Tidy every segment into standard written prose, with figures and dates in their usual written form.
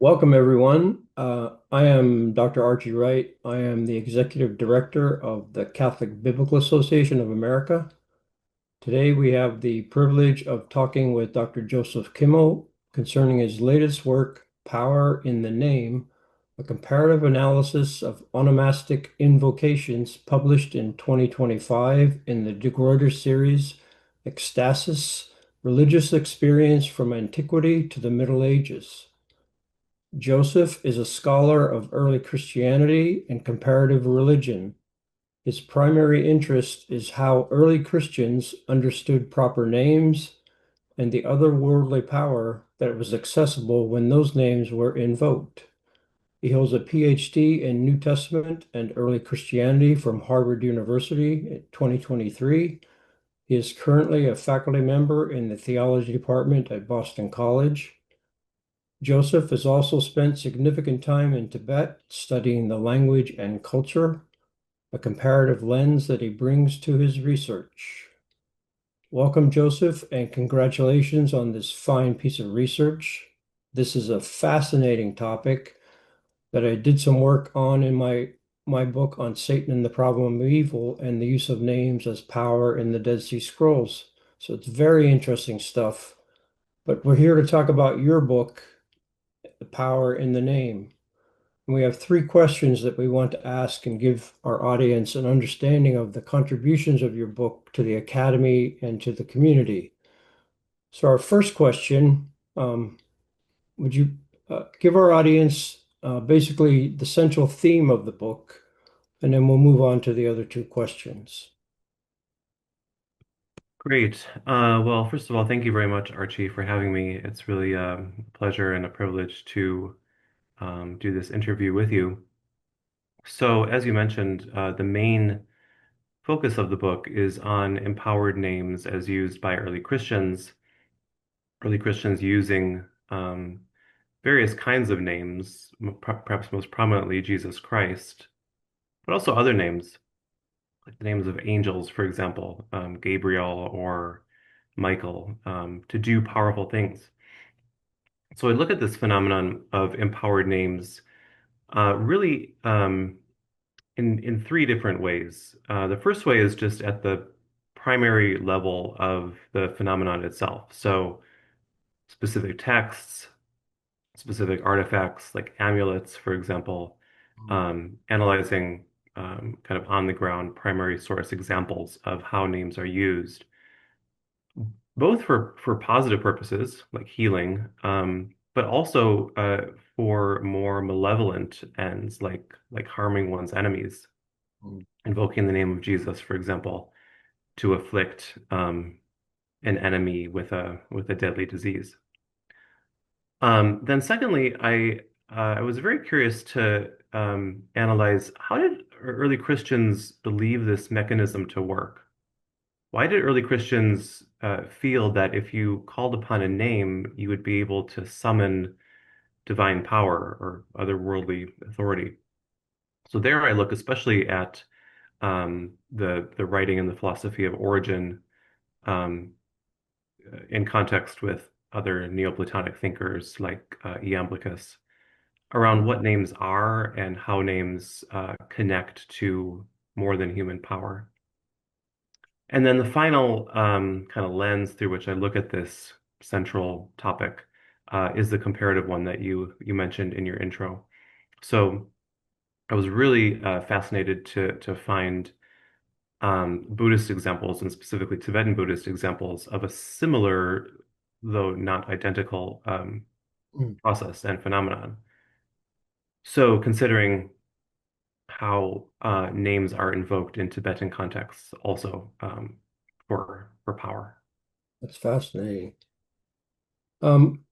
Welcome, everyone. I am Dr. Archie Wright. I am the Executive Director of the Catholic Biblical Association of America. Today, we have the privilege of talking with Dr. Joseph Kimmel concerning his latest work, Power in the Name, a comparative analysis of onomastic invocations published in 2025 in the Gruyter series, Ecstasis, Religious Experience from Antiquity to the Middle Ages. Joseph is a scholar of early Christianity and comparative religion. His primary interest is how early Christians understood proper names and the otherworldly power that was accessible when those names were invoked. He holds a PhD in New Testament and early Christianity from Harvard University in 2023. He is currently a faculty member in the theology department at Boston College. Joseph has also spent significant time in Tibet studying the language and culture, a comparative lens that he brings to his research. Welcome, Joseph, and congratulations on this fine piece of research. This is a fascinating topic that I did some work on in my book on Satan and the Problem of Evil and the use of names as power in the Dead Sea Scrolls. So it's very interesting stuff. But we're here to talk about your book, The Power in the Name. And we have three questions that we want to ask and give our audience an understanding of the contributions of your book to the Academy and to the community. So our first question, would you give our audience basically the central theme of the book, and then we'll move on to the other two questions. Great. Well, first of all, thank you very much, Archie, for having me. It's really a pleasure and a privilege to do this interview with you. So, as you mentioned, the main focus of the book is on empowered names as used by early Christians using various kinds of names, perhaps most prominently Jesus Christ, but also other names, like the names of angels, for example, Gabriel or Michael, to do powerful things. So I look at this phenomenon of empowered names really in three different ways. The first way is just at the primary level of the phenomenon itself. So specific texts, specific artifacts like amulets, for example, analyzing kind of on the ground primary source examples of how names are used, both for positive purposes like healing, but also for more malevolent ends like harming one's enemies, Mm. invoking the name of Jesus, for example, to afflict an enemy with a deadly disease. Then secondly, I was very curious to analyze how did early Christians believe this mechanism to work? Why did early Christians feel that if you called upon a name, you would be able to summon divine power or otherworldly authority? So there I look especially at the writing and the philosophy of Origen um, in context with other Neoplatonic thinkers like Iamblichus around what names are and how names connect to more than human power. And then the final kind of lens through which I look at this central topic is the comparative one that you mentioned in your intro. So I was really fascinated to find Buddhist examples and specifically Tibetan Buddhist examples of a similar, though not identical, Mm. process and phenomenon. So considering how names are invoked in Tibetan contexts also for power. That's fascinating. Um,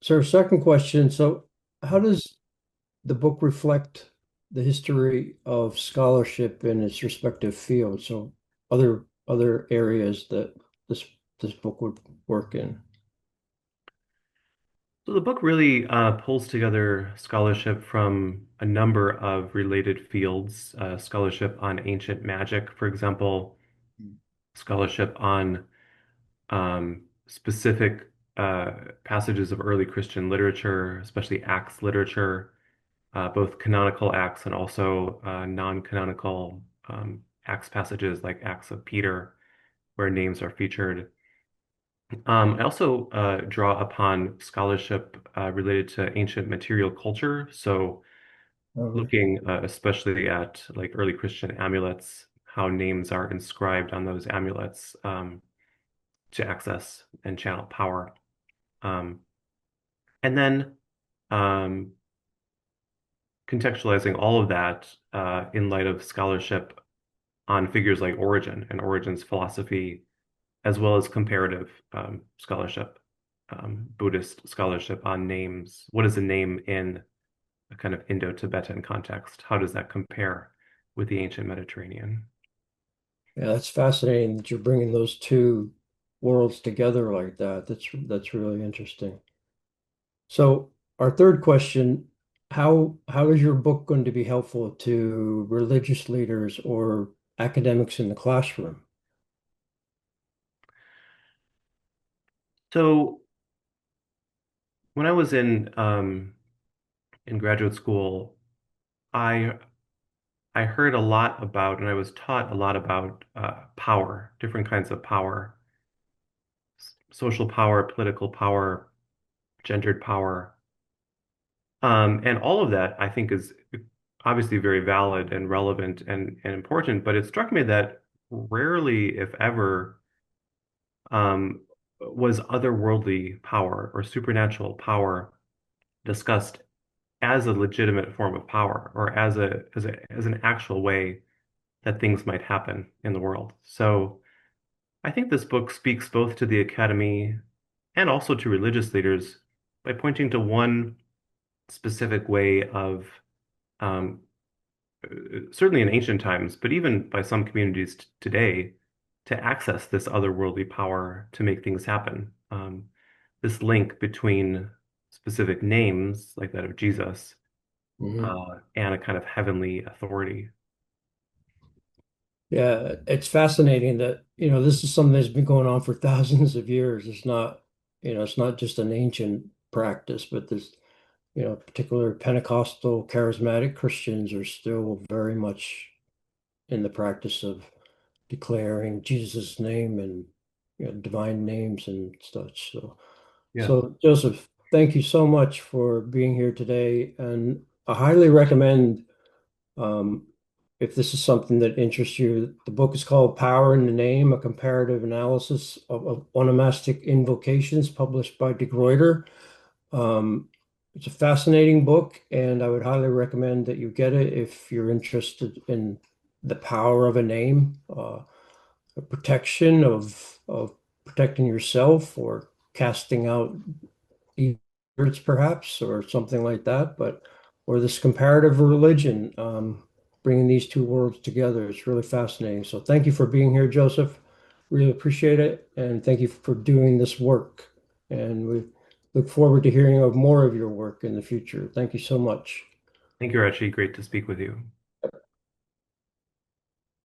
so our second question, so how does the book reflect the history of scholarship in its respective fields? So other areas that this book would work in. So the book really pulls together scholarship from a number of related fields, scholarship on ancient magic, for example, scholarship on specific passages of early Christian literature, especially Acts literature, both canonical Acts and also non-canonical Acts passages like Acts of Peter, where names are featured. I also draw upon scholarship related to ancient material culture. So Uh, looking especially at like early Christian amulets, how names are inscribed on those amulets to access and channel power. Um, and then um, contextualizing all of that in light of scholarship on figures like Origen and Origen's philosophy, as well as comparative scholarship, Buddhist scholarship on names. What is a name in a kind of Indo-Tibetan context? How does that compare with the ancient Mediterranean? yeah, that's fascinating that you're bringing those two worlds together like that. That's really interesting. So our third question, how is your book going to be helpful to religious leaders or academics in the classroom? So when I was in graduate school, I I heard a lot about, and I was taught a lot about power, different kinds of power, social power, political power, gendered power. And all of that I think is obviously very valid and relevant and important, but it struck me that rarely, if ever, um, was otherworldly power or supernatural power discussed as a legitimate form of power or as an actual way that things might happen in the world. So I think this book speaks both to the academy and also to religious leaders by pointing to one specific way of um, certainly in ancient times, but even by some communities today, to access this otherworldly power to make things happen. This link between specific names, like that of Jesus, Mhm. and a kind of heavenly authority. Yeah, it's fascinating that, this is something that's been going on for thousands of years. It's not just an ancient practice, but this, particular Pentecostal charismatic Christians are still very much in the practice of declaring Jesus' name and divine names and such. So, Yes. so Joseph, thank you so much for being here today, and I highly recommend um, if this is something that interests you. The book is called Power in the Name: A Comparative Analysis of Onomastic Invocations, published by De Gruyter. Um, it's a fascinating book, and I would highly recommend that you get it if you're interested in the power of a name. A protection of protecting yourself or casting out spirits perhaps or something like that, but or this comparative religion, bringing these two worlds together. It's really fascinating. So thank you for being here, Joseph. Really appreciate it, and thank you for doing this work. And we look forward to hearing of more of your work in the future. Thank you so much. Thank you, Archie. Great to speak with you.